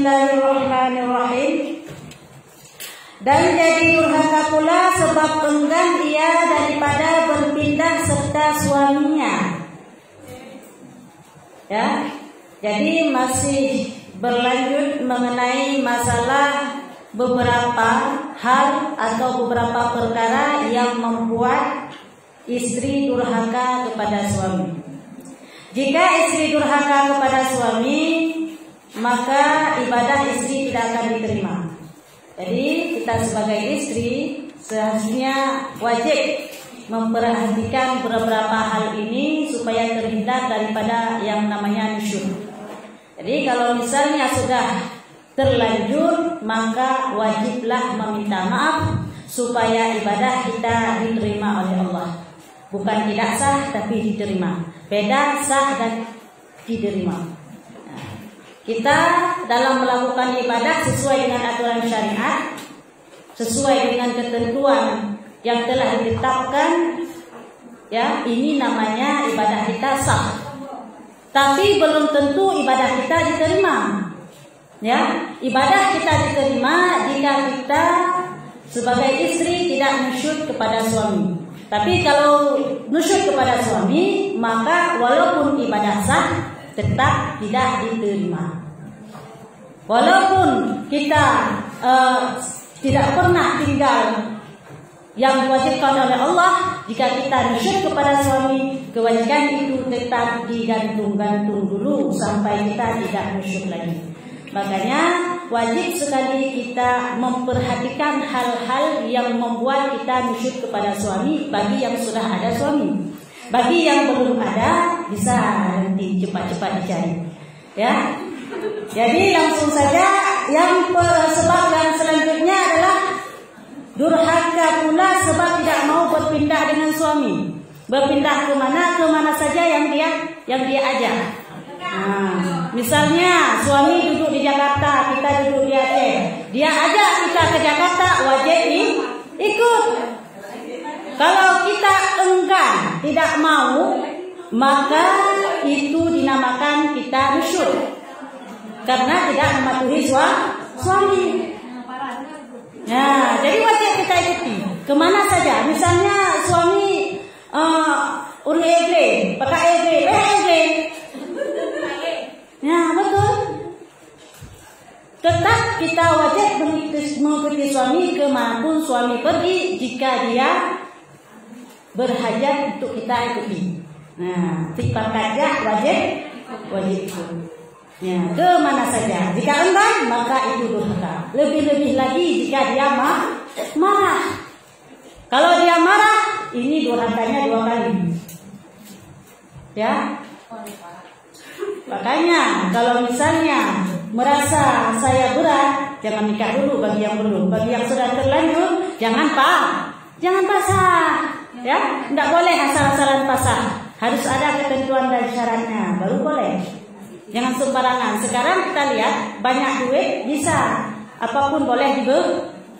Bismillahirrahmanirrahim. Dan jadi durhaka pula sebab enggan ia daripada berpindah serta suaminya. Ya, jadi masih berlanjut mengenai masalah beberapa hal atau beberapa perkara yang membuat istri durhaka kepada suami. Jika istri durhaka kepada suami, maka ibadah istri tidak akan diterima. Jadi kita sebagai istri seharusnya wajib memperhatikan beberapa hal ini supaya terhindar daripada yang namanya nusyuk. Jadi kalau misalnya sudah terlanjur, maka wajiblah meminta maaf supaya ibadah kita diterima oleh Allah. Bukan tidak sah tapi diterima. Beda sah dan diterima. Kita dalam melakukan ibadah sesuai dengan aturan syariat, sesuai dengan ketentuan yang telah ditetapkan, ya, ini namanya ibadah kita sah. Tapi belum tentu ibadah kita diterima. Ya, ibadah kita diterima jika kita sebagai istri tidak nusyuk kepada suami. Tapi kalau nusyuk kepada suami, maka walaupun ibadah sah tetap tidak diterima. Walaupun kita tidak pernah tinggal yang diwajibkan oleh Allah, jika kita nusyuk kepada suami, kewajiban itu tetap digantung-gantung dulu sampai kita tidak nusyuk lagi. Makanya wajib sekali kita memperhatikan hal-hal yang membuat kita nusyuk kepada suami bagi yang sudah ada suami. Bagi yang belum ada, bisa nanti cepat-cepat dicari. Ya. Jadi langsung saja yang sebab yang selanjutnya adalah durhaka pula sebab tidak mau berpindah dengan suami. Berpindah kemana saja yang dia ajak. Nah, misalnya suami duduk di Jakarta, kita duduk di Aceh. Dia ajak kita ke Jakarta, wajib ikut. Kalau kita enggan, tidak mau, maka itu dinamakan kita nusyuk. Karena tidak mematuhi suami. Nah, jadi wajib kita ikuti. Kemana saja. Misalnya suami urus egle, pakai egle. Ya, betul. Tetap kita wajib mengikuti suami kemanapun suami pergi jika dia berhajat untuk kita ikuti. Nah, tipe kerja wajib itu. Ya, ke mana saja. Jika enggan, maka itu durhaka. Lebih-lebih lagi jika dia marah. Kalau dia marah, ini durhakanya 2 kali. Ya. Makanya kalau misalnya merasa saya berat, jangan nikah dulu bagi yang belum. Bagi yang sudah terlanjur, jangan pasah. Ya, tidak boleh asal-asalan pasah. Harus ada ketentuan dan syaratnya, baru boleh. Jangan sembarangan. Sekarang kita lihat banyak duit bisa apapun boleh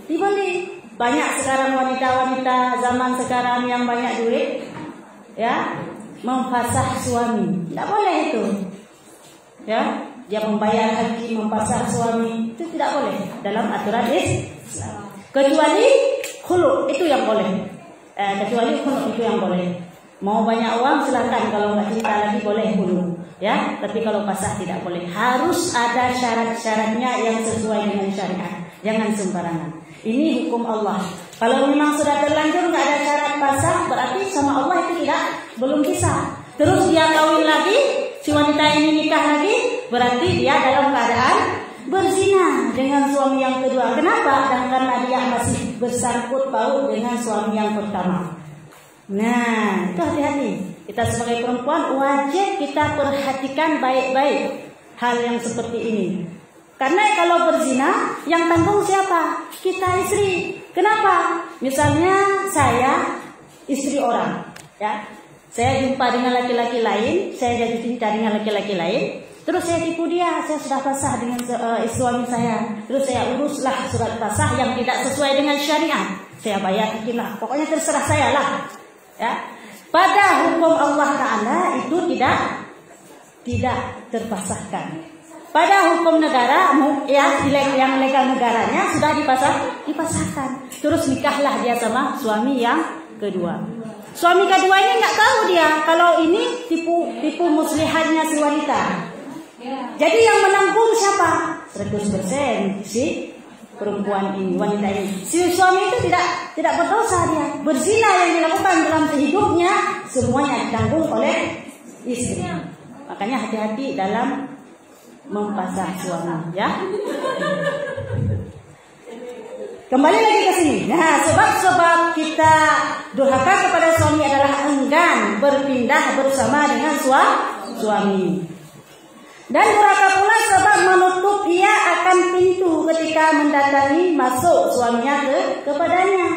dibeli. Banyak sekarang wanita-wanita zaman sekarang yang banyak duit, ya, mempasah suami. Tidak boleh itu. Ya, dia membayar haji mempasah suami, itu tidak boleh dalam aturan Islam. Kecuali khulu itu yang boleh. Mau banyak uang silakan, kalau nggak cinta lagi boleh khulu. Ya, tapi kalau pasah tidak boleh. Harus ada syarat-syaratnya yang sesuai dengan syariat. Jangan sembarangan. Ini hukum Allah. Kalau memang sudah terlanjur nggak ada syarat pasah, berarti sama Allah itu belum bisa. Terus dia kawin lagi, si wanita ini nikah lagi, berarti dia dalam keadaan berzina dengan suami yang kedua. Kenapa? Dan karena dia masih bersangkut paut dengan suami yang pertama. Nah, itu hati-hati. Kita sebagai perempuan wajib kita perhatikan baik-baik hal yang seperti ini. Karena kalau berzina, yang tanggung siapa? Kita istri. Kenapa? Misalnya saya istri orang, ya. Saya jumpa dengan laki-laki lain, saya jatuh cinta dengan laki-laki lain, terus saya tipu dia, saya sudah pasah dengan suami saya, terus saya uruslah surat pasah yang tidak sesuai dengan syariat, saya bayar lah, pokoknya terserah saya lah, ya. Pada hukum Allah Ta'ala itu tidak terpasahkan. pada hukum negara, ya yang legal negaranya sudah dipasarkan. Terus nikahlah dia sama suami yang kedua. Suami kedua ini nggak tahu dia kalau ini tipu muslihatnya si wanita. Jadi yang menanggung siapa? 100% si perempuan ini, wanita ini. Si suami itu tidak berdosa, dia berzina yang dilakukan dalam hidupnya semuanya ditanggung oleh istri. Makanya hati-hati dalam mempasar suami, ya. Kembali lagi ke sini. Nah, sebab kita durhaka kepada suami adalah enggan berpindah bersama dengan suami. Dan durhaka pula sebab menutup ia akan pintu ketika mendatangi masuk suaminya kepadanya.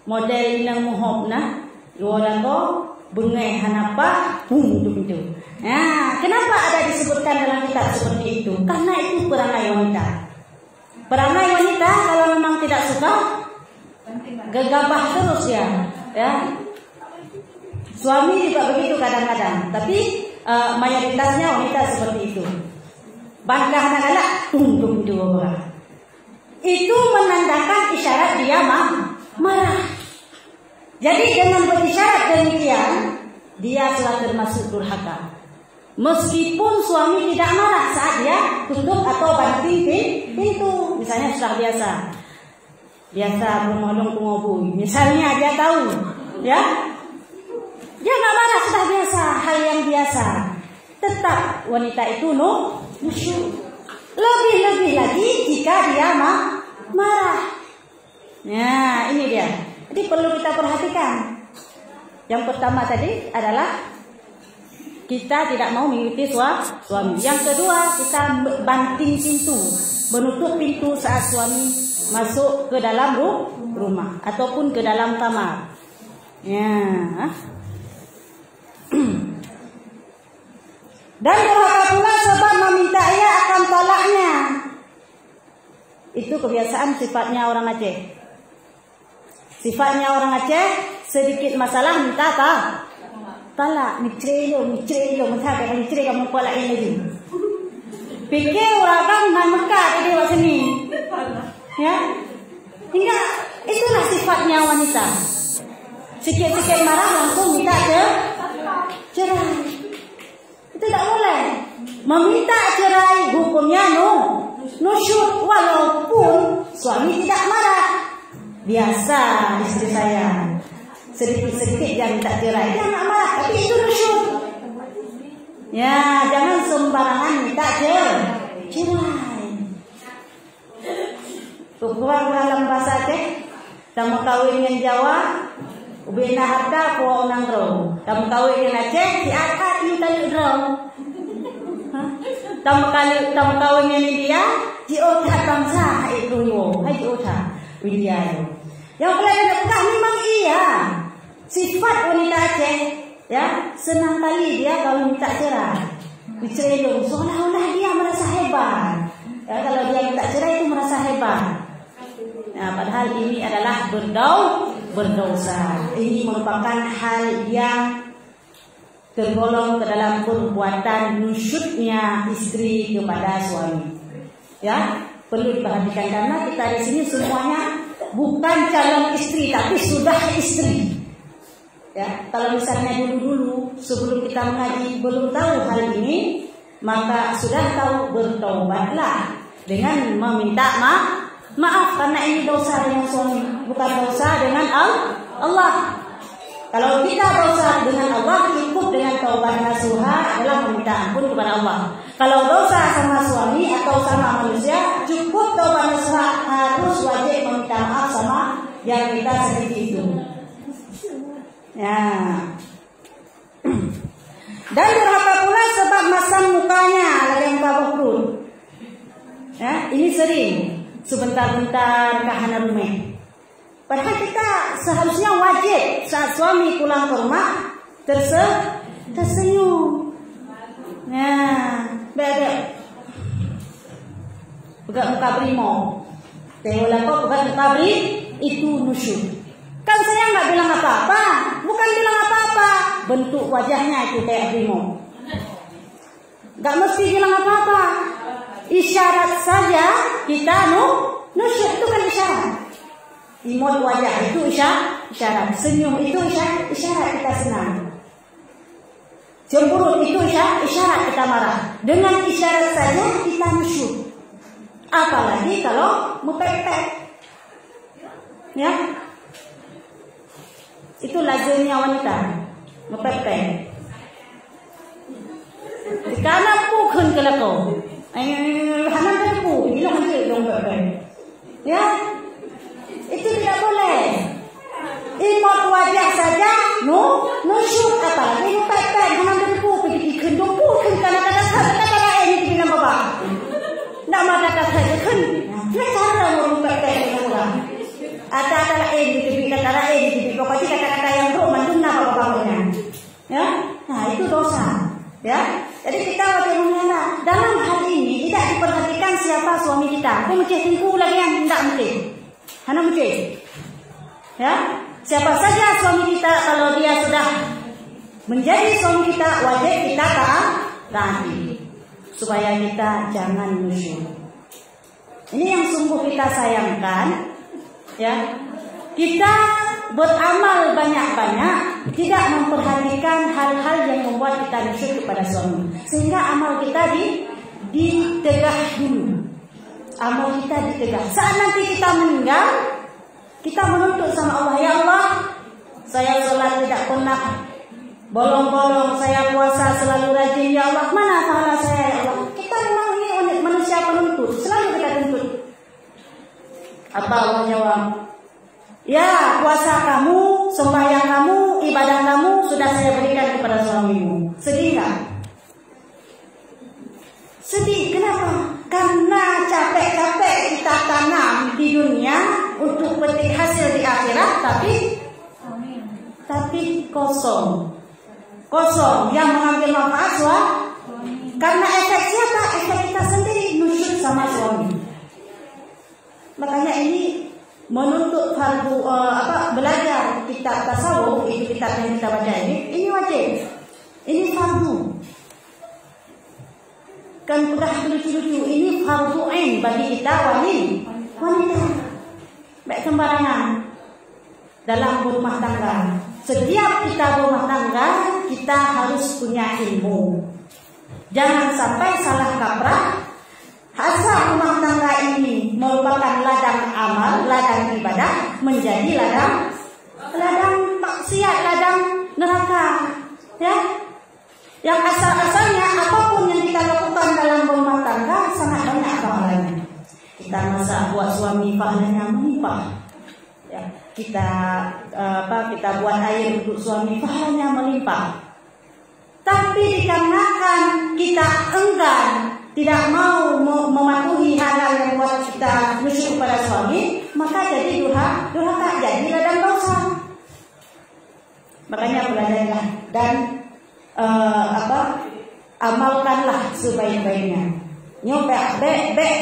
Model yang muhop nah, orang ko bengai hanapa pun pintu. Kenapa ada disebutkan dalam kitab seperti itu? Karena itu perangai wanita. Perangai wanita kalau memang tidak suka gegabah terus ya. Suami juga begitu kadang-kadang, tapi mayoritasnya wanita seperti itu. Bantah nak tunggu dua. Itu menandakan isyarat dia marah. Jadi dengan berisyarat demikian, dia telah termasuk durhaka. Meskipun suami tidak marah saat dia tutup atau banting pintu, misalnya sudah biasa bermodong pengobu. Misalnya dia tahu, ya, dia nggak marah, sudah biasa, hal yang biasa. Tetap wanita itu nusyuk. Lebih lagi jika dia marah. Nah, ini dia. Jadi perlu kita perhatikan. Yang pertama tadi adalah kita tidak mau mengikuti suami. Yang kedua, kita banting pintu, menutup pintu saat suami masuk ke dalam rumah ataupun ke dalam kamar. Ya. Dan durhaka pula sebab meminta ia akan talaknya. Itu kebiasaan sifatnya orang Aceh. Sifatnya orang Aceh, sedikit masalah minta talak, micrelo, mentah kan micrelo kamu polain lagi. Pikir orang kan Mekah di dewa sini, ya. Hingga itulah sifatnya wanita. Sikit-sikit marah langsung minta cerai. Itu tidak boleh. Meminta cerai hukumnya nusyuk walaupun suami tidak marah. Biasa istri saya. Sedikit-sedikit dia minta cerai, dia nggak marah, tapi itu nusyuk. Ya, jangan sembarangan minta cerai. Kurang dalam bahasa Aceh, tamu kawin yang Jawa, ubena harta kuah unang roh. Tamu kawin yang Aceh, si akad ini tali roh. Tamu kawin yang India, si otak bangsa itu yo, hai otak India yo. Yang kalian bukan memang iya. Sifat wanita Aceh, ya, senang kali dia kalau minta cerai. Dicerelong, seolah-olah dia merasa hebat. Ya, kalau dia minta cerai itu merasa hebat. Nah, padahal ini adalah berdosa. Ini merupakan hal yang tergolong ke dalam perbuatan nusyuknya istri kepada suami. Ya, perlu diperhatikan karena kita di sini semuanya bukan calon istri, tapi sudah istri. Ya, kalau misalnya dulu sebelum kita mengaji belum tahu hal ini, maka sudah tahu bertaubatlah dengan meminta maaf karena ini dosa dengan suami, bukan dosa dengan Allah. Kalau kita dosa dengan Allah, cukup dengan taubat nasuha adalah meminta ampun kepada Allah. Kalau dosa sama suami atau sama manusia, cukup taubat nasuha, harus wajib meminta maaf sama yang kita sendiri itu. Ya. Dan durhaka pula sebab masam mukanya yang babakrun. Ya, ini sering sebentar-bentar kahana rumah. Padahal kita seharusnya wajib saat suami pulang ke rumah tersenyum. Nah, beda. Pegang muka brimo. Teolah kok pegang muka bri itu nusyuk. Kan saya nggak bilang apa-apa, bukan bilang apa-apa. Bentuk wajahnya itu kayak brimo. Gak mesti bilang apa-apa. Isyarat saja kita nusyuk, itu kan isyarat. Imut wajah itu isyarat. Senyum itu isyarat kita senang. Cemburut itu isyarat kita marah. Dengan isyarat saja kita nusyuk. Apalagi kalau mepet-pet. Ya. Itu lazimnya wanita. Mepet-pet. Karena pukul ke leko. Hanan kan pukul. Ini hancur dong mepet-pet. Ya. Itu tidak boleh. Imut wajah saja nusyuk, apalagi mepet-pet. Hanan kan pukul. Pergi kendung pukul. Kadang-kadang kata lain ini kita bapak. Nak mata kata kan. Dia cara mepet-pet dengan orang. Ada lain di TV, kata lain di TV. Pokoknya kata-kata yang buruk menduna bapak-bapaknya. Ya. Nah itu dosa. Ya. Jadi kita wajib mengenal. Dalam hal ini tidak diperhatikan siapa suami kita. Aku mesti tingku lagi yang tidak mesti. Hana mesti. Ya. Siapa saja suami kita kalau dia sudah menjadi suami kita, wajib kita taati. Supaya kita jangan nusyuk. Ini yang sungguh kita sayangkan. Ya. Kita beramal banyak-banyak, tidak memperhatikan hal-hal yang membuat kita nusyuk kepada suami. Sehingga amal kita ditegah dulu. Amal kita ditegah. Saat nanti kita meninggal, kita menuntut sama Allah, ya Allah, saya sholat tidak pernah bolong-bolong, saya puasa selalu rajin, ya Allah, mana pahala saya, ya Allah. Kita memang ini manusia penuntut, selalu kita tuntut. Apa Allah jawab? Ya, puasa kamu, sembahyang kamu, ibadah kamu sudah saya berikan kepada suamimu. Sedih nggak? Sedih, kenapa? Karena capek-capek kita tanam di dunia untuk petik hasil di akhirat, tapi kosong. Kosong, yang mengambil manfaat karena efek siapa? Efek kita sendiri, nusyuk sama suami. Makanya ini menuntut fardu belajar kitab tasawuf, itu kitab yang kita baca ini wajib. Ini fardu. Kan udah lucu-lucu, ini fardu ain bagi kita wanita. Baik sembarangan dalam rumah tangga. Setiap kita rumah tangga, kita harus punya ilmu. Jangan sampai salah kaprah. Asal rumah tangga ini merupakan ladang amal, ladang ibadah, menjadi ladang maksiat, ladang neraka. Ya, yang asal-asalnya apapun yang kita lakukan dalam rumah tangga sangat banyak pahalanya. Kita masak buat suami, pahalanya melimpah. Ya, kita buat air untuk suami, pahalanya melimpah. Tapi dikarenakan kita enggan, tidak mau mematuhi hal-hal yang membuat kita nusyuk kepada suami, maka jadi durhaka, jadi ladang dosa. Makanya belajarlah dan amalkanlah sebaik-baiknya. Nyobek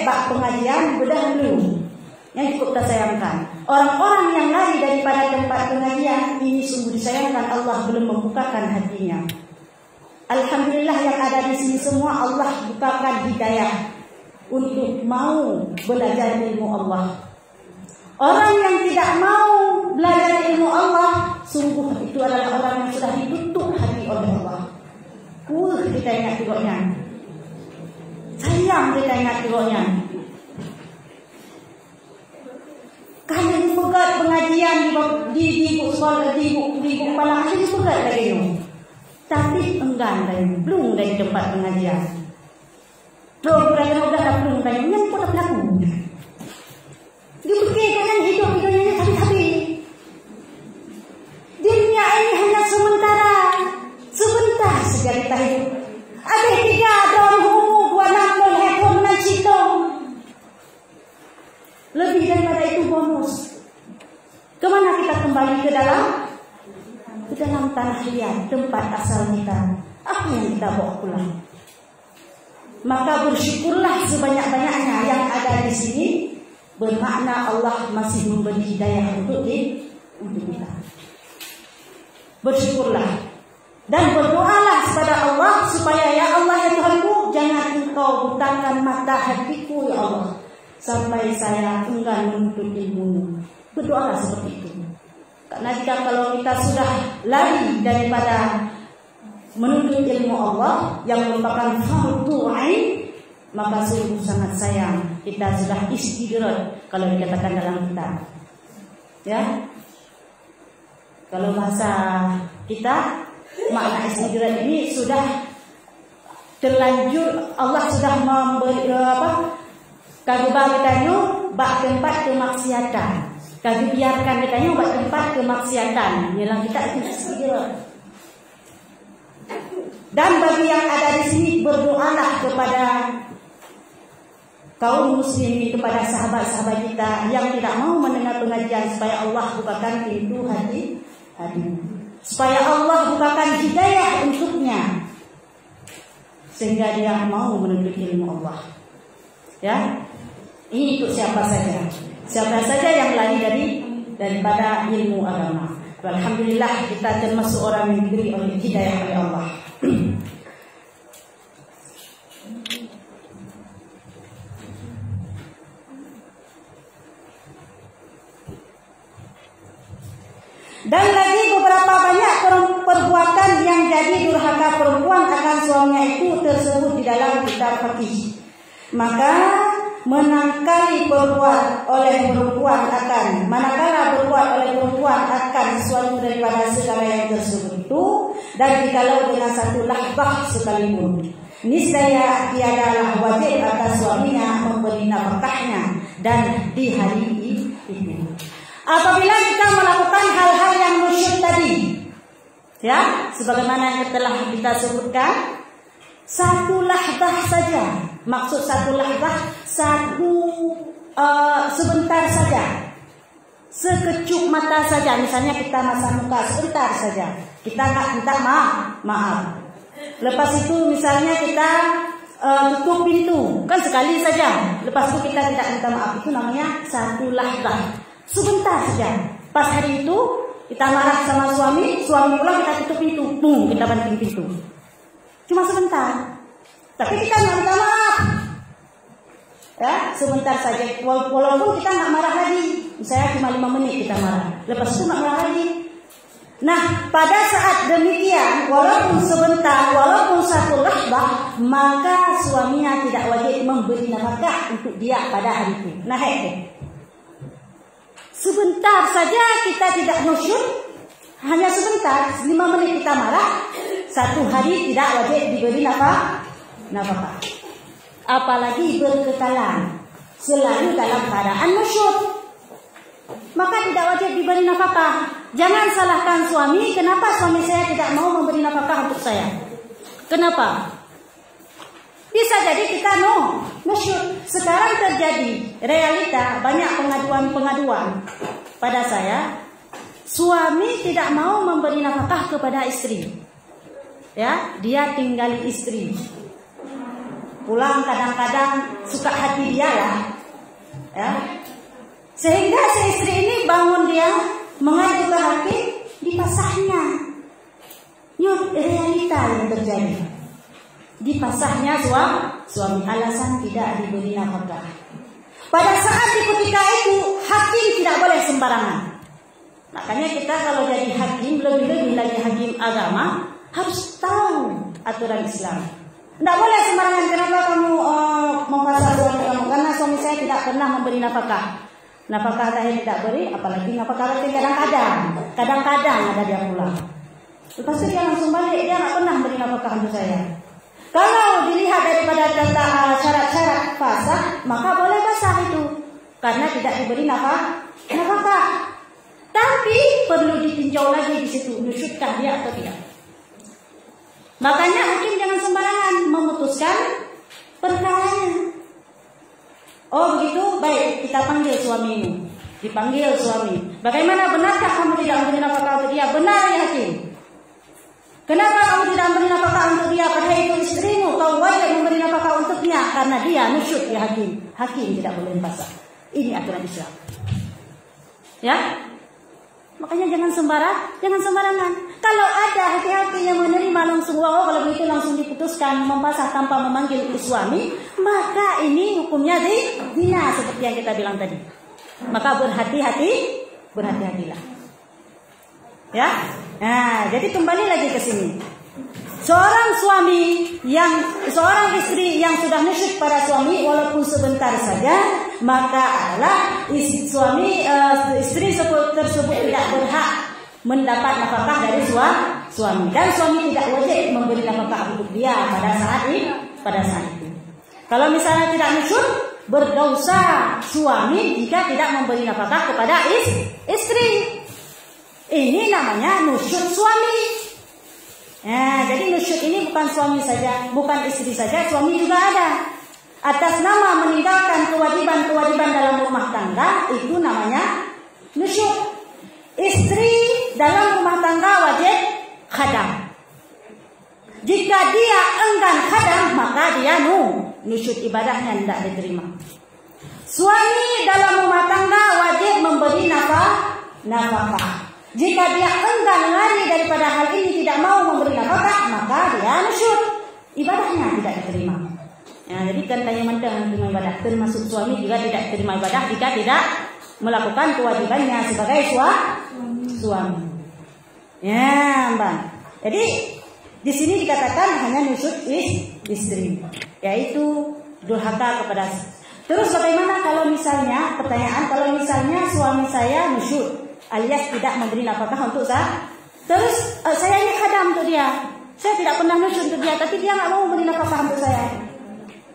bak pengajian bedah dulu. Yang cukup kita sayangkan. Orang-orang yang lari daripada tempat pengajian ini sungguh disayangkan, Allah belum membukakan hatinya. Alhamdulillah yang ada di sini semua Allah bukakan hidayah untuk mau belajar ilmu Allah. Orang yang tidak mau belajar ilmu Allah, sungguh itu adalah orang yang sudah ditutup hati oleh Allah. Kita ingat tengoknya. Sayang kita ingat tengoknya. Kalian pegat pengajian di sekolah, di kepala kalian pegat lagi itu. Tapi enggan dari belum dari tempat pengajian. Belum belum dari yang pun berlaku. Dipikirkan hidup-hidupnya habis-habis. Dunia ini hanya sementara, sebentar saja kita hidup. Ada 3 tahun umur, 26 hektar menancitong. Lebih daripada itu bonus. Kemana kita kembali ke dalam tanah liat, tempat asal kita. Apa yang kita bawa pulang? Maka bersyukurlah sebanyak-banyaknya yang ada di sini. Bermakna Allah masih memberi hidayah untuk kita. Bersyukurlah dan berdoalah kepada Allah supaya ya Allah ya Tuhanku, Engkau butakan mata hatiku ya Allah, sampai saya enggan menuntut ilmu. Berdoalah seperti itu. Karena kalau kita sudah lari daripada menuntut ilmu Allah yang merupakan fardu ain, maka sungguh sangat sayang kita sudah istidrat kalau dikatakan dalam kitab. Ya, kalau bahasa kita makna istidrat ini sudah terlanjur, Allah sudah memberi kami kitanya bak tempat kemaksiatan, kami biarkan kitanya bak tempat kemaksiatan, ialah kita istidrat. Dan bagi yang ada di sini, berdoalah kepada kaum muslimin, kepada sahabat-sahabat kita yang tidak mau mendengar pengajian, supaya Allah bukakan pintu hati, supaya Allah bukakan hidayah untuknya, sehingga dia mau menuntut ilmu Allah. Ya, ini untuk siapa saja yang lari daripada ilmu agama. Alhamdulillah kita termasuk orang yang diberi oleh hidayah oleh Allah. Dan lagi beberapa banyak perbuatan yang jadi durhaka perempuan akan suaminya itu tersebut di dalam kitab fikih. Maka manakala berbuat oleh perempuan akan sesuatu daripada segala yang tersebut itu, dan jikalau dengan satu lahbah sekalipun, niscaya tiadalah wajib atas suaminya memberi nafkahnya dan di hari itu. Apabila kita melakukan hal-hal yang nusyuk tadi, ya, sebagaimana yang telah kita sebutkan, satu lahbah saja. Maksud satu lahbah, sebentar saja, sekecup mata saja. Misalnya kita masang muka sebentar saja, kita nggak minta maaf. Lepas itu misalnya kita tutup pintu, kan sekali saja. Lepas itu kita tidak minta maaf, itu namanya satu lahbah. Sebentar saja. Pas hari itu kita marah sama suami pulang, kita tutup pintu, kita banting pintu. Cuma sebentar. Tapi kita nggak minta maaf. Ya, sebentar saja. Walaupun kita nggak marah lagi. Misalnya cuma 5 menit kita marah. Lepas itu nggak marah lagi. Nah, pada saat demikian, walaupun sebentar, walaupun satu lahbah, maka suaminya tidak wajib memberi nafkah untuk dia pada hari itu. Nah, sebentar saja kita tidak nusyuk, hanya sebentar, 5 menit kita marah, 1 hari tidak wajib diberi nafkah. Apalagi berkekalan selalu dalam keadaan nusyuk, maka tidak wajib diberi nafkah. Jangan salahkan suami, kenapa suami saya tidak mau memberi nafkah untuk saya? Kenapa? Bisa jadi kita nusyuk. Sekarang terjadi realita banyak pengaduan pada saya, suami tidak mau memberi nafkah kepada istri. Ya, dia tinggali istri. Pulang kadang-kadang suka hati dia lah. Ya. Sehingga si istri ini bangun dia mengadu ke hakim, dipasahnya. Ini realita yang terjadi. Dipasahnya suami alasan tidak diberi nafkah. Pada saat ketika itu hakim tidak boleh sembarangan. Makanya kita kalau jadi hakim, lebih-lebih lagi hakim agama, harus tahu aturan Islam. Tidak boleh sembarangan. Kenapa kamu memasang suami kamu? Karena suami saya tidak pernah memberi nafkah. Nafkah saya tidak beri, apalagi nafkah saya kadang-kadang ada dia pulang. Lepas itu dia langsung balik, dia tidak pernah memberi nafkah untuk saya. Kalau dilihat daripada syarat-syarat fasah, maka boleh basah itu, karena tidak diberi nafkah. Tapi perlu ditinjau lagi di situ, nusyukkah dia atau tidak. Makanya hakim jangan sembarangan memutuskan perkaranya. Oh begitu, baik, kita panggil suamimu. Dipanggil suami. Bagaimana, benarkah kamu tidak memberi nafkah untuk dia? Benar ya hakim. Kenapa kamu tidak memberi nafkah untuk dia? Padahal itu istrimu, kau wajib memberi nafkah untuknya, karena dia nusyuk ya hakim. Hakim tidak boleh basah. Ini aturan Islam. Ya. Makanya jangan sembarangan. Kalau ada hati-hati yang menerima langsung, wow, kalau begitu langsung diputuskan mempasah tanpa memanggil suami, maka ini hukumnya zina seperti yang kita bilang tadi. Maka berhati-hatilah. Ya. Nah, jadi kembali lagi ke sini. Seorang istri yang sudah nusyuk pada suami walaupun sebentar saja, maka adalah istri tersebut tidak berhak mendapat nafkah dari suami, dan suami tidak wajib memberi nafkah untuk dia pada saat itu. Kalau misalnya tidak nusyuk, berdosa suami jika tidak memberi nafkah kepada istri. Ini namanya nusyuk suami. Nah, jadi nusyuk ini bukan suami saja, bukan istri saja, suami juga ada. Atas nama meninggalkan kewajiban-kewajiban dalam rumah tangga, itu namanya nusyuk. Istri dalam rumah tangga wajib khadam. Jika dia enggan khadam, maka dia nusyuk, ibadahnya tidak diterima. Suami dalam rumah tangga wajib memberi nafkah. Jika dia enggan lari daripada hal ini, tidak mau memberi nafkah, maka dia nusyuk, ibadahnya tidak diterima. Ya, jadi kan tanya mentang terima ibadah, termasuk suami juga tidak terima ibadah jika tidak melakukan kewajibannya sebagai suami. Ya, Mbak. Jadi di sini dikatakan hanya nusyuk istri, yaitu durhaka kepada. Terus bagaimana kalau misalnya suami saya nusyuk alias tidak memberi nafkah untuk saya, terus saya ini khadam untuk dia, saya tidak pernah nusyuk untuk dia, tapi dia nggak mau memberi nafkah untuk saya.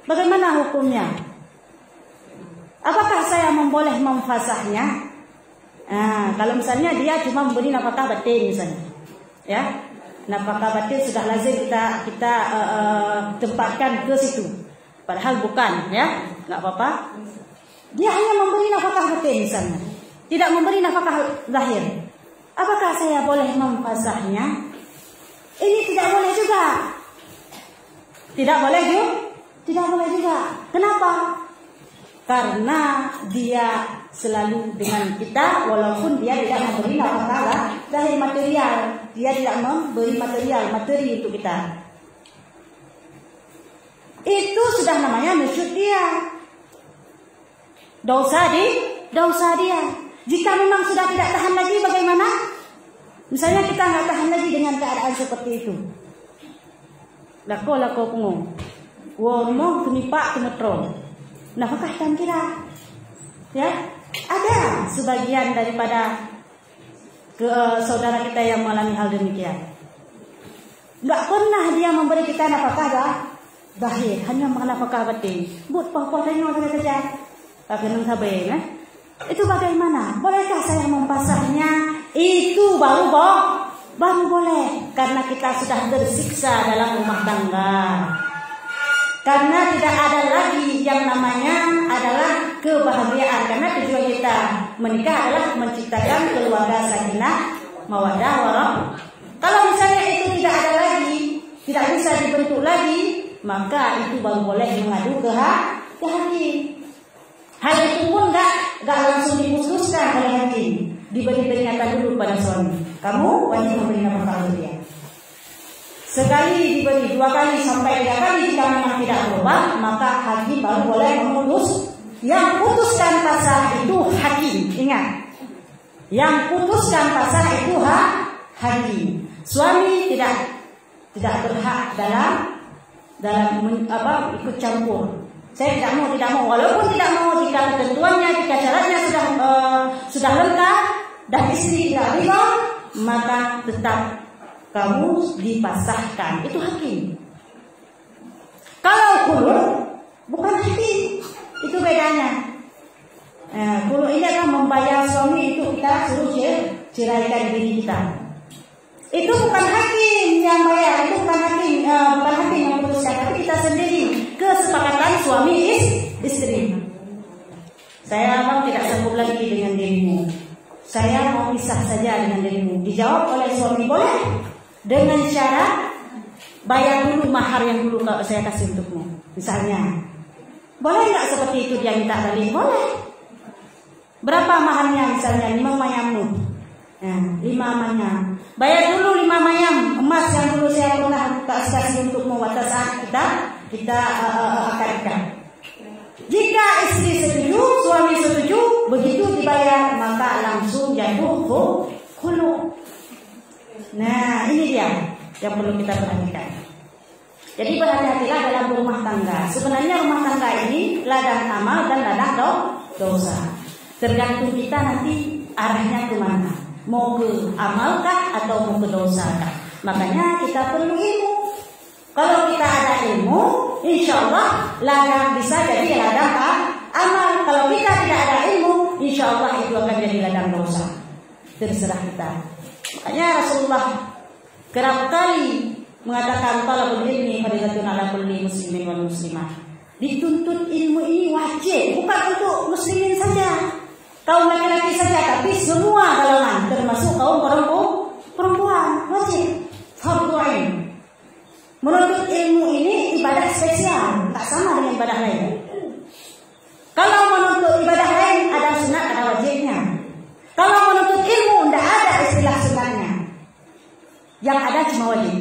Bagaimana hukumnya? Apakah saya boleh memfasahnya? Kalau misalnya dia cuma memberi nafkah batin misalnya, ya, nafkah batin sudah lazim kita tempatkan ke situ, padahal bukan, ya, nggak apa-apa. Dia hanya memberi nafkah batin misalnya, tidak memberi nafkah zahir. Apakah saya boleh memfasahnya? Ini tidak boleh juga. Tidak boleh juga. Kenapa? Karena dia selalu dengan kita walaupun dia tidak memberi nafkah zahir material. Dia tidak memberi materi untuk kita. Itu sudah namanya nusyuk dia. Dosa dia. Jika memang sudah tidak tahan lagi, bagaimana? Misalnya kita nggak tahan lagi dengan keadaan seperti itu. Lako pungung. Womo tunipak tumetro. Nafkahkan kita. Ya, ada sebagian daripada saudara kita yang mengalami hal demikian. Nggak pernah dia memberi kita nafkah zahir, hanya nafkah batin. But pokoknya saja. Akan sabar, itu bagaimana? Bolehkah saya mempasahnya? Itu baru boleh, karena kita sudah tersiksa dalam rumah tangga. Karena tidak ada lagi yang namanya adalah kebahagiaan. Karena tujuan kita menikah adalah menciptakan keluarga sakinah, mawaddah, warahmah. Kalau misalnya itu tidak ada lagi, tidak bisa dibentuk lagi, maka itu baru boleh mengadu ke hakim. Hal itu pun nggak langsung diputuskan oleh hakim, diberi peringatan dulu pada suami. Kamu wajib memberi nafkah untuk dia. Sekali diberi, 2 kali sampai 3 kali, jika memang tidak berubah, maka hakim baru boleh memutus. Yang putuskan pasal itu hakim. Ingat, yang putuskan pasal itu hakim. Suami tidak berhak dalam ikut campur. Saya tidak mau, walaupun tidak mau jika ketentuannya, jika syaratnya sudah lengkap dan istri tidak ridho, maka tetap kamu dipasahkan. Itu hakim. Kalau khulu bukan hakim, itu bedanya. Khulu ini adalah membayar suami itu kita suruh ceraikan diri kita. Itu bukan hakim yang bayar, itu bukan hakim yang memutuskan, tapi kita sendiri, kesepakatan suami istri. Saya tidak sanggup lagi dengan dirimu, saya mau pisah saja dengan dirimu. Dijawab oleh suami, boleh, dengan syarat bayar dulu mahar yang dulu saya kasih untukmu, misalnya. Boleh nggak seperti itu dia minta balik? Boleh. Berapa maharnya misalnya? 5 mayamnu. Nah, 5 amannya. Bayar dulu 5 mayang emas yang dulu saya pernah kasih untuk pada saat kita akadkan. Jika istri setuju, suami setuju, begitu dibayar maka langsung jatuh khulu. Nah, ini dia yang perlu kita perhatikan. Jadi berhati-hatilah dalam rumah tangga. Sebenarnya rumah tangga ini ladang amal dan ladang dosa. Tergantung kita nanti arahnya kemana. Mau ke amal kah atau mau ke dosa kah? Makanya kita perlu ilmu. Kalau kita ada ilmu, insya Allah ladang bisa jadi ladang amal. Kalau kita tidak ada ilmu, insya Allah itu akan jadi ladang dosa. Terserah kita. Makanya Rasulullah kerap kali mengatakan talabul ilmi fardhatun ala kulli muslimin wal muslimah. Dituntut ilmu ini wajib, bukan untuk muslimin saja, kaum laki-laki saja, tapi semua kalangan, termasuk kaum perempuan, wajib fardhu ain. Menuntut ilmu ini ibadah spesial, tak sama dengan ibadah lain. Kalau menuntut ibadah lain ada sunat, ada wajibnya. Kalau menuntut ilmu tidak ada istilah sunatnya, yang ada cuma wajib.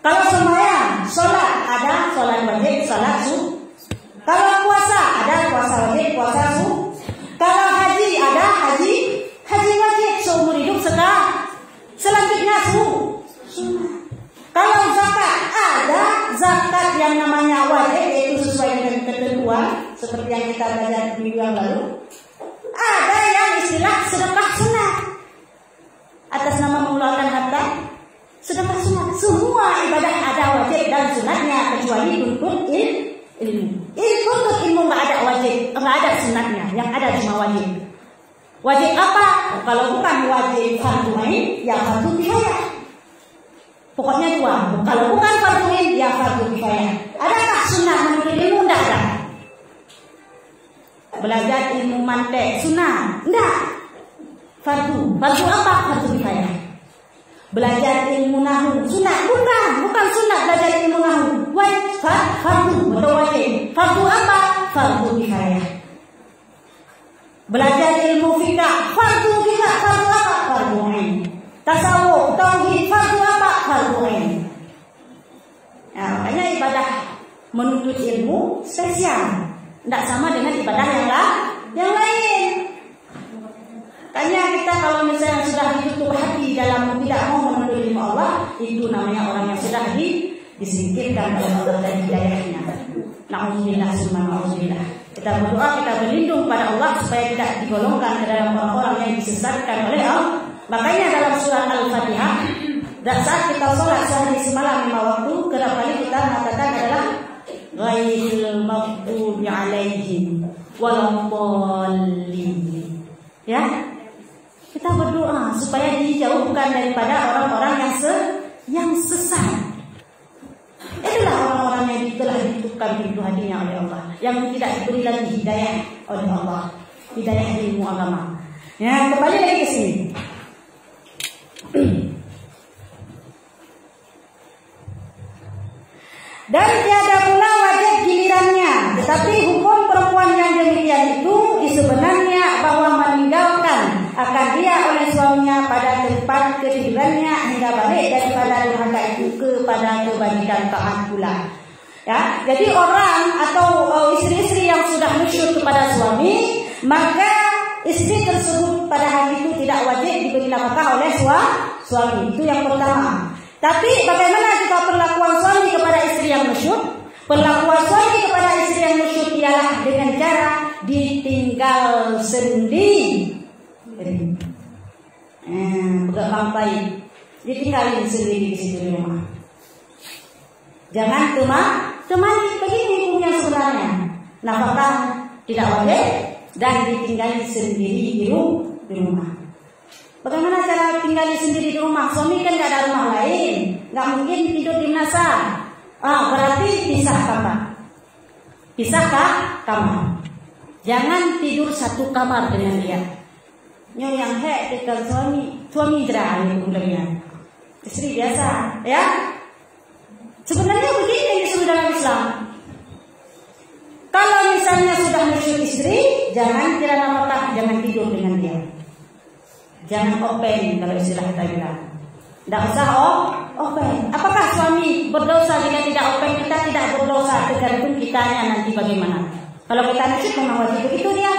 Kalau sembahyang, sholat ada sholat wajib, sholat sunat. Kalau puasa ada puasa wajib, puasa sunat. Kalau haji ada haji wajib seumur hidup selanjutnya sunat. Kalau zakat ada zakat yang namanya wajib, yaitu sesuai dengan ketentuan seperti yang kita belajar minggu yang lalu. Ada yang istilah sedekah sunat atas nama mengeluarkan harta. Sedekah sunat. Semua ibadah ada wajib dan sunatnya kecuali tuntut ilmu. Tuntut ilmu nggak ada wajib, nggak ada sunatnya. Yang ada cuma wajib. Wajib apa? Kalau bukan wajib fardhu ain, ya fardhu kifayah. Pokoknya 2. Kalau bukan fardhu ain, ya fardhu kifayah. Adakah sunat menuntut ilmu? Tidak ada. Belajar ilmu mantek sunat? Tidak. Fardhu. Fardhu apa? Fardhu kifayah. Belajar ilmu nahwu sunat? Bukan sunat belajar ilmu nahwu. Wajib fardhu atau wajib. Fardhu apa? Fardhu kifayah. Belajar ilmu fikih fardhu kifayah. Fardhu apa? Fardhu ain. Tasawuf, tauhid fardhu apa? Fardhu ain. Nah, makanya ibadah menuntut ilmu spesial. Tidak sama dengan ibadah yang lain. Tanya kita kalau misalnya sudah ditutup hati dalam tidak mau menuntut ilmu Allah, itu namanya orang yang sudah disingkirkan oleh Allah dari hidayahnya. Na'udzubillah summa na'udzubillah. Kita berdoa, kita berlindung pada Allah supaya tidak digolongkan ke dalam orang-orang yang disesatkan oleh Allah. Makanya dalam surah Al-Fatihah, dan saat kita sholat sehari semalam 5 waktu, kerap kali kita mengatakan adalah ghairil maghdubi alaihim waladdallin. Ya, kita berdoa supaya dijauhkan daripada orang-orang yang sesat. Itulah orang-orang yang telah ditutupkan pintu hatinya oleh Allah, yang tidak diberi lagi hidayah oleh Allah, hidayah ilmu agama. Ya, kembali lagi ke sini. Dan tiada pula wajib gilirannya. Tetapi hukum perempuan yang demikian itu sebenarnya bahwa meninggalkan akan dia oleh suaminya pada tempat ketidurannya hingga balik daripada durhaka itu kepada kebaikan taat pula. Ya, jadi orang atau istri-istri yang sudah nusyuk kepada suami, maka istri tersebut pada hari itu tidak wajib diberi nafkah oleh suami. Itu yang pertama. Tapi bagaimana jika perlakuan suami kepada istri yang nusyuk? Perlakuan suami kepada istri yang nusyuk ialah dengan cara ditinggal sendiri. Bukan sampai ditinggalin sendiri di situ rumah. Jangan temani begini hukumnya sebenarnya. Nafkah tidak wajib dan ditinggali sendiri di rumah. Bagaimana cara tinggal sendiri di rumah? Suami kan tidak ada rumah lain, nggak mungkin tidur di nasar. Berarti pisah kamar. Pisah kamar. Jangan tidur satu kamar dengan dia. Nyo yang tinggal suami jerah ini istri biasa, ya. Sebenarnya begini yang disuruh dalam Islam. Kalau misalnya sudah nusyuk istri, jangan kira nafkah, jangan tidur dengan dia. Jangan open kalau istilah kita bilang. Tidak usah open. Apakah suami berdosa jika tidak open? Kita tidak berdosa, tergantung kitanya nanti bagaimana. Kalau kita nusyuk memang wajib begitu dia.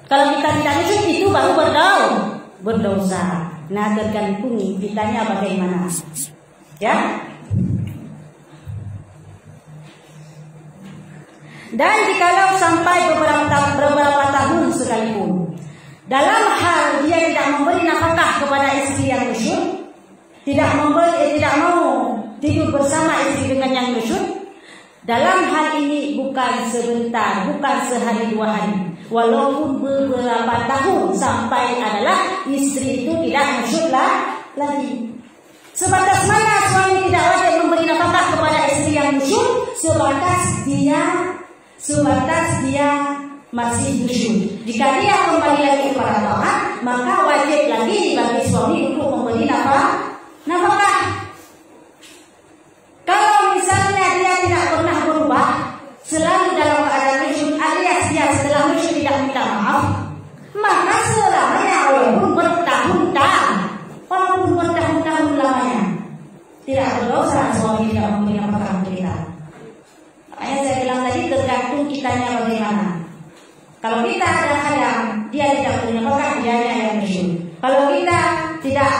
Kalau kita tidak nusyuk itu baru berdosa. Nah, tergantung kitanya bagaimana. Ya. Dan jikalau sampai beberapa tahun sekalipun, dalam hal dia tidak memberi nafkah kepada istri yang nusyuk, tidak mau tidur bersama istri dengan yang nusyuk, dalam hal ini bukan sebentar, bukan sehari dua hari, walaupun beberapa tahun sampai adalah istri itu tidak nusyuk lagi. Sebatas mana suami tidak wajib memberi nafkah kepada istri yang nusyuk? Sebatas dia masih nusyuk. Jika dia kembali lagi kepada Tuhan, maka wajib lagi bagi suami untuk memberi nafkah. Kalau misalnya dia tidak pernah berubah, selalu dalam keadaan nusyuk, alias dia setelah nusyuk tidak minta maaf, maka selamanya walaupun bertahun-tahun lamanya, tidak berdosa suami tidak memberi nafkah untuk kita. Makanya saya bilang tadi tergantung kitanya bagaimana. Kalau kita kadang dia tidak punya nafkah, dianya yang nusyuk. Kalau kita tidak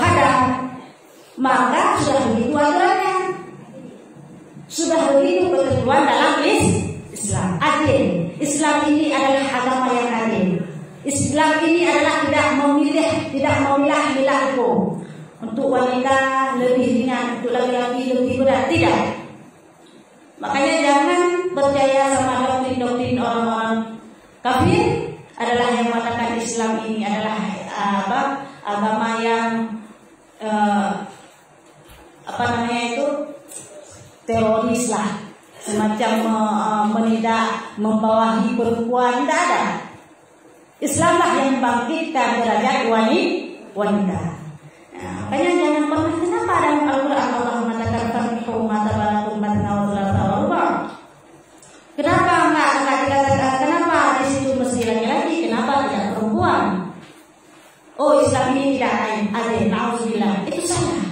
kadang, maka sudah begitu aturannya. Sudah begitu ketentuan dalam Islam. Adil. Islam ini adalah agama yang adil. Islam ini adalah tidak memilah-milah hukum. Untuk wanita lebih ringan, untuk laki-laki lebih berat. Tidak. Makanya jangan percaya sama doktrin orang-orang kafir adalah yang mengatakan Islam ini adalah agama yang teroris lah, semacam membawahi perempuan. Tidak ada. Islamlah yang bangkitkan derajat wanita. Makanya jangan pernah, kenapa dalam Al-Quran Allah mengatakan fankihu ma tabalakum matna wa thulatha wa ruba'? Kenapa enggak dikatakan, kenapa di situ mesti laki-laki, kenapa tidak perempuan? Oh, Islam ini tidak adil, na'udzubillah. Itu salah.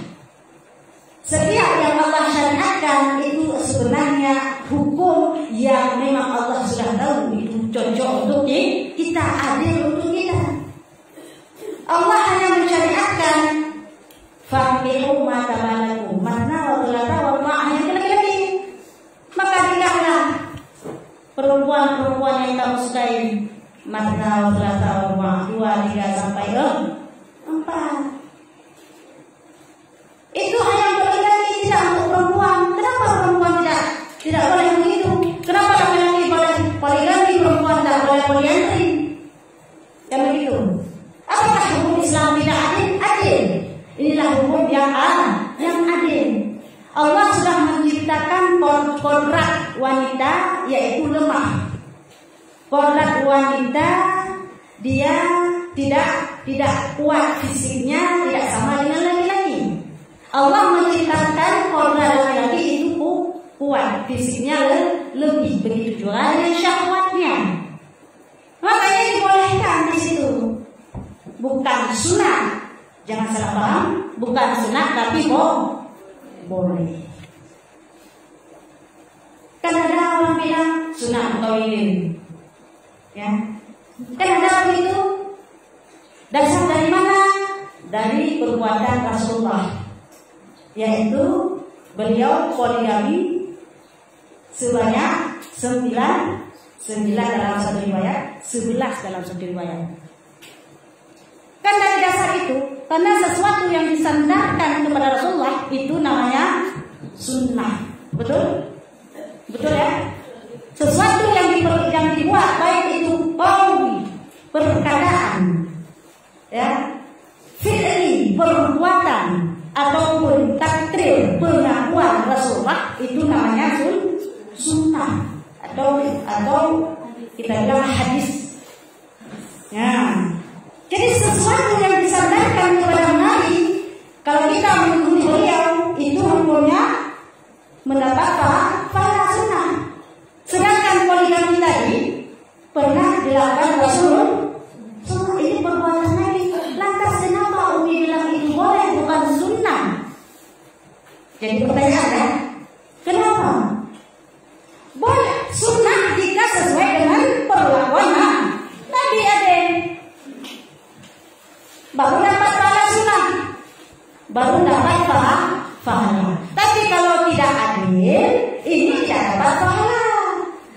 Setiap yang Allah syariatkan itu sebenarnya hukum yang memang Allah sudah tahu itu cocok untuk kita, adil untuk kita. Allah hanya mensyariatkan fankihu ma tabalakum matna wa thulatha wa ruba' yang laki-laki. Maka nikahlah perempuan-perempuan yang kamu sukai matna wa thulatha wa ruba' 2, 3 sampai 4. Itu hanya untuk laki-laki, tidak untuk perempuan. Kenapa perempuan tidak boleh begitu? Kenapa laki-laki boleh poligami, perempuan tidak boleh poliandri? Kan begitu. Apakah hukum Islam tidak adil? Adil. Inilah hukum yang adil. Allah sudah menciptakan kodrat wanita yaitu lemah. Kodrat wanita dia tidak kuat fisiknya, tidak sama dengan laki-laki. Allah menciptakan kodrat laki-laki itu kuat fisiknya lebih, begitu juga dengan syahwatnya. Makanya dibolehkan di situ. Bukan sunnah, jangan salah paham. Bukan sunnah tapi boleh. Kan ada orang bilang sunnah kawin, ya. Kan ada begitu. Dasar dari mana? Dari perbuatan Rasulullah, yaitu beliau poligami sebanyak 9 dalam satu riwayat, 11 dalam satu riwayat. Kan dari dasar itu, karena sesuatu yang disandarkan kepada Rasulullah itu namanya sunnah. Betul? Betul ya? Sesuatu yang dibuat, baik itu qauli, perkataan, ya, fi'li, perbuatan, ataupun takrir, pengakuan Rasulullah, itu namanya sunnah atau kita bilang hadis. Ya. Jadi sesuatu yang disandarkan kepada Nabi, kalau kita mengikuti beliau, itu hukumnya mendapat pahala sunnah. Sedangkan poligami tadi pernah dilakukan Rasulullah, ini Jadi pertanyaannya, kenapa? Boleh sunnah jika sesuai dengan perlakuan Nabi Adam. Baru dapat pahala sunnah, baru dapat pahala. Tapi kalau tidak adil, ini tidak dapat pahala,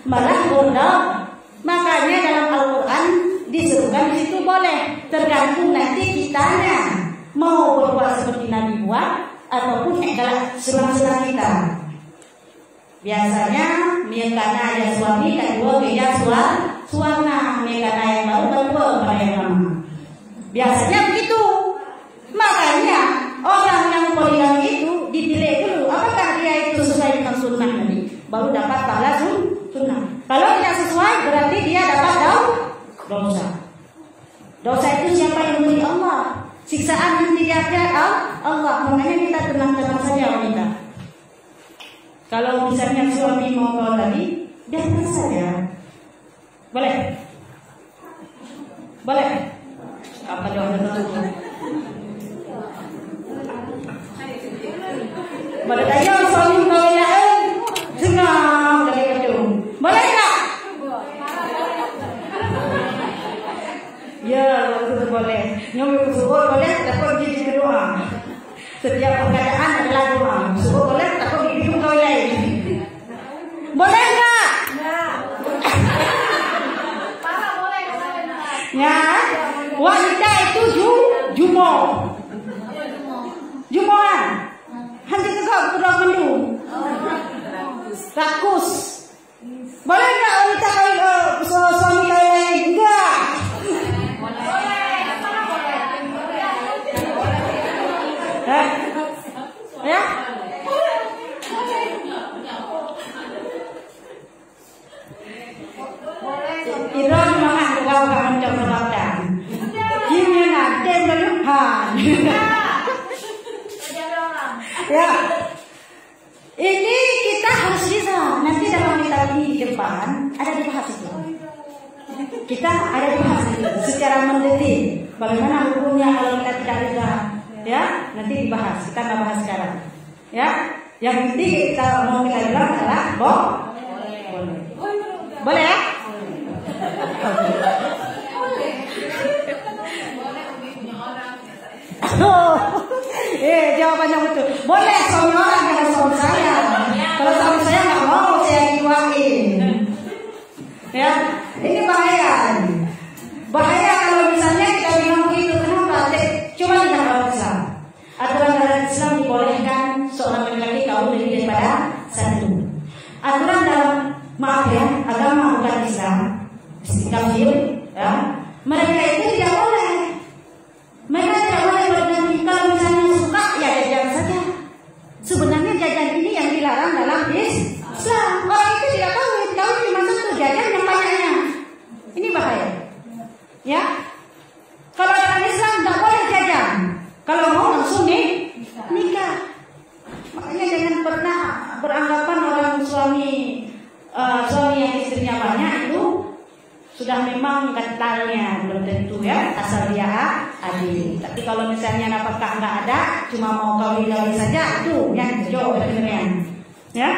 malah bodoh. Makanya dalam Al-Quran disuruhkan di situ boleh, tergantung nanti kitanya mau berbuat seperti Nabi buat ataupun adalah senang-senang kita. Biasanya karena ada suami kedua beda suara, karena yang baru kedua pada yang lama. Biasanya begitu. Makanya orang yang poligami itu dipilih dulu apakah dia itu sesuai dengan sunnah Nabi, baru dapat pahala sunnah. Kalau tidak sesuai berarti dia dapat dosa. Dosa itu siapa yang memberi? Allah. Siksaan yang tidak ada Allah. Makanya kita tenang-tenang saja wanita. Kalau misalnya suami mau kau tadi, biarkan saja. Boleh? Boleh? Apa doa tertentu? Boleh tanya suami kau ya? Senang dari kedung. Boleh tak? Ya, betul boleh. Nyom subuh boleh, takut jadi doa. Setiap perkataan adalah doa. Subuh boleh, takut di hidung kau lain. Boleh enggak? Ya. Wanita itu jumoan. Hanya tegak kurang mendung. Rakus. Boleh enggak wanita suami kau lain? Enggak. Ya. Itu memang kau akan mencoba. Gimana? Dia berlupahan. Ya. Ini kita harus bisa. Nanti dalam kitab ini di depan ada dibahas itu. Kita ada dibahas itu secara mendetil. Bagaimana hukumnya kalau kita tidak bisa? Ya, nanti dibahas. Kita nggak bahas sekarang. Ya, yang penting kita mau kita bilang adalah boleh ya? Jawabannya betul. Boleh suami orang dengan suami saya. Kalau suami saya nggak mau saya dijuangin. Ya, ini bahaya. Bahaya kalau misalnya kita bilang begitu. Kenapa? Coba lihat dalam Islam. Aturan dalam Islam dibolehkan seorang laki-laki kawin lebih daripada satu. Aturan dalam agama bukan Islam, kafir, ya. Mereka itu tidak boleh. Mereka tidak boleh berganti. Kalau misalnya suka ya jajan saja. Sebenarnya jajan ini yang dilarang dalam Islam. Orang itu tidak kawin dimaksud itu jajan yang banyaknya. Ini bahaya. Ya. Kalau dalam Islam tidak boleh jajan. Kalau mau langsung nikah. Makanya jangan pernah beranggapan orang suami yang istrinya banyak itu sudah memang kentalnya, belum tentu ya, asal dia adil. Tapi kalau misalnya nafkah nggak ada, cuma mau kawin saja, itu yang jauh sebenarnya. Ya.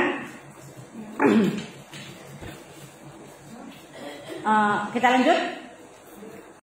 Kita lanjut.